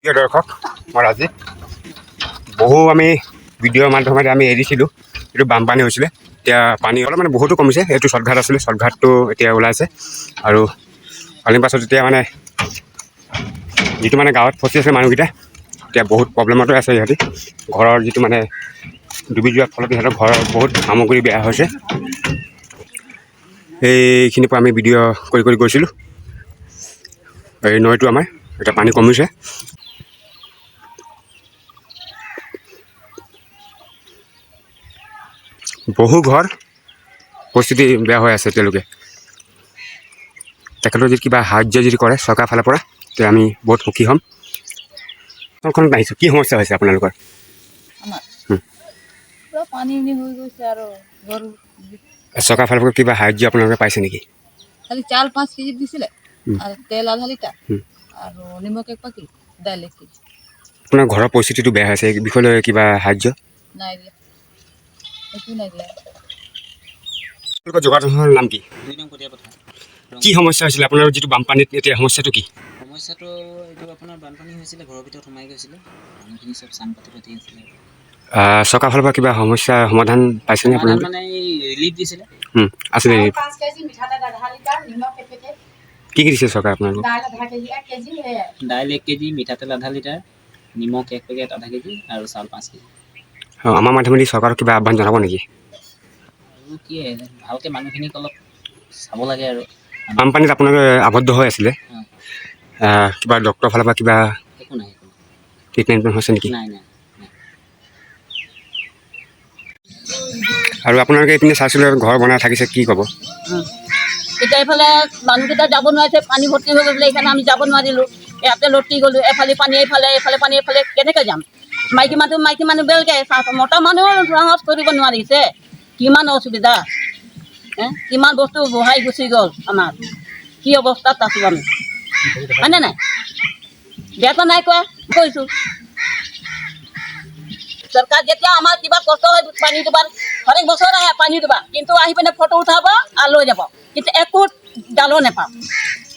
প্ৰিয় দৰ্শক, মই ৰাজীৱ। আমি ভিডিঅ'ৰ মাধ্যমেৰে আমি এৰিছিলোঁ, এইটো বানপানী হৈছিলে। এতিয়া পানী অলপ বহুতো কমিছে। এইটো শ্বৰ্টঘাট আছিলে, শ্বৰ্টঘাটটো এতিয়া ওলাইছে। আৰু পানীৰ পাছত এতিয়া যিটো গাঁৱত ফচি আছে মানুহকেইটা, এতিয়া বহুত প্ৰব্লেমতো আছে সিহঁতি। ঘৰৰ যিটো ডুবি যোৱাৰ ফলত সিহঁতৰ ঘৰৰ বহুত সামগ্ৰী বেয়া হৈছে। সেইখিনিৰ পৰা আমি ভিডিঅ' কৰি গৈছিলোঁ। এই নৈটো আমাৰ এতিয়া পানী কমিছে। বহু ঘৰ পৰিস্থিতি বেয়া হৈ আছে। এতিয়ালৈকে তেখেতৰ যদি কিবা সাহাৰ্য যদি কৰে চৰকাৰৰ ফালৰ পৰা, তেতিয়া আমি বহুত সুখী হ'ম। ঘৰখনত আহিছোঁ, কি সমস্যা হৈছে আপোনালোকৰ? চৰকাৰৰ ফালৰ পৰা কিবা সাহাৰ্য আপোনালোকে পাইছে নেকি? খালি চাউল 5 কেজি দিছিলে আৰু তেল আধা লিটাৰ আৰু নিমখ 1 পেকেট, দাইল 1 কেজি। আপোনাৰ ঘৰৰ পৰিস্থিতিটো বেয়া হৈছে, এই বিষয়লৈ কিবা সাহাৰ্য নাই দিয়া, একো নাই দিয়া। আপোনালোকৰ যোগাযোগৰ নাম কি? 2 নং কটীয়া পথাৰ। কি সমস্যা হৈছিলে আপোনাৰ যিটো বানপানীত? এতিয়া সমস্যাটো কি? সমস্যাটো এইটো আপোনাৰ বানপানী হৈছিলে, ঘৰৰ ভিতৰত সোমাই গৈছিলে, মানুহখিনি চব চাং পাতি আছিলে। চৰকাৰৰ ফালৰ পৰা কিবা সমস্যা সমাধান পাইছেনে সমাধান আপোনালোকে? মানে এই ৰিলিফ দিছিলে। আছিলে ৰিলিফ। 5 কেজি মিঠাতেল আধা লিটাৰ, নিমখ 1 পেকেট। কি দিছে চৰকাৰে আপোনালোকক? দাইল আধা কেজি, 1 কেজি সেয়াই। দাইল 1 কেজি, মিঠাতেল আধা লিটাৰ, নিমখ 1 পেকেট আধা কেজি আৰু চাউল 5 কেজি। আমাৰ মাধ্যমেদি চৰকাৰক কিবা আহ্বান জনাব নেকি? আৰু কি ভালকৈ মানুহখিনিক অলপ চাব লাগে আৰু। বানপানীত আপোনালোকে আবদ্ধ হৈ আছিলে, কিবা ডক্টৰৰ ফালৰ পৰা কিবা একো নাই, ট্ৰিটমেণ্ট হৈছে নেকি? নাই নাই। আৰু আপোনালোকে এইপিনে চাইছিলে ঘৰ বনাই থাকিছে, কি ক'ব? এতিয়া এইফালে মানুহকেইটা যাব নোৱাৰিছে, পানী ভৰ্তি হৈ গৈছিলে, সেইকাৰণে আমি যাব নোৱাৰিলোঁ। ইয়াতে লটি গ'লোঁ, এফালে পানী এইফালে পানী এইফালে, কেনেকৈ যাম? মাইকী মানুহ বেলকৈ মতা মানুহ সাহস কৰিব নোৱাৰিছে। কিমান অসুবিধা, কিমান বস্তু বহাই গুচি গ'ল আমাৰ, কি অৱস্থাত আছোঁ আমি, হয়নে নাই? বেয়াটো নাই কোৱা, কৈছোঁ। চৰকাৰ যেতিয়া আমাৰ কিবা কষ্ট হয় পানী দুবাৰ, হৰেক বছৰ আহে পানী দুবাৰ, কিন্তু আহি পিনে ফটো উঠাব আৰু লৈ যাব, কিন্তু একো ডালো নাপাওঁ।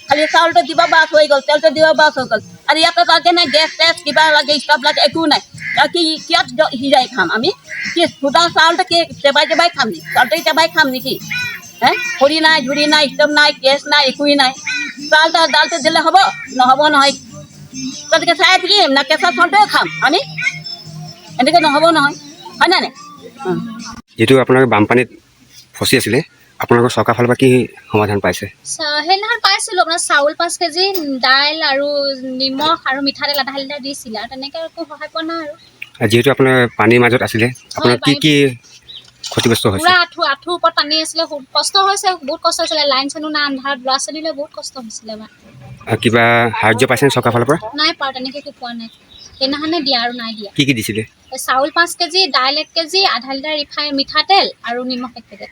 খালি চাউলটো দিব বাছ হৈ গ'ল, তেলটো দিব বাছ হৈ গ'ল। আৰু ইয়াতে তাকে নাই, গেছ টেছ কিবা লাগে, ষ্টাফ লাগে, একো নাই। কি কিয়াত সিজাই খাম আমি? কি সুদা চাউলটো কি চেবাই খাম নেকি? চাউলটো চেবাই খাম নেকি? খৰি নাই, ঝুৰি নাই, ষ্টোভ নাই, গেছ নাই, একোৱেই নাই। দালটো দিলে হ'ব? নহ'ব নহয়। গতিকে চাই থাকিম না কেঁচা চাউলটোৱে খাম আমি? এনেকৈ নহ'ব নহয়, হয়নে নাই? যিটো আপোনালোকে বানপানীত ফচি আছিলে, আপোনালোকৰ চৰকাৰৰ ফালৰ পৰা কি সমাধান পাইছে? সেইদিনাখন পাইছিলোঁ আপোনাৰ চাউল 5 কেজি, দাইল আৰু নিমখ আৰু মিঠাতেল আধা লিটাৰ দিছিলে, আৰু তেনেকৈ একো সহায় পোৱা নাই আৰু। যিহেতু আপোনাৰ পানীৰ মাজত আছিলে, আপোনাৰ কি ক্ষতিগ্ৰস্ত হৈছে? পুৰা আঁঠুৰ ওপৰত পানী আছিলে, কষ্ট হৈছে, বহুত কষ্ট হৈছিলে। লাইন চাইনো নাই, আন্ধাৰত ল'ৰা ছোৱালীলৈ বহুত কষ্ট হৈছিলে আমাৰ। কিবা সাহাৰ্য পাইছেনে চৰকাৰৰ ফালৰ পৰা? নাই পোৱা, তেনেকৈ একো পোৱা নাই। সেইদিনাখনে দিয়া আৰু নাই দিয়া। কি দিছিলে? চাউল 5 কেজি, দাইল 1 কেজি, আধা লিটাৰ মিঠাতেল আৰু নিমখ 1 পেকেট।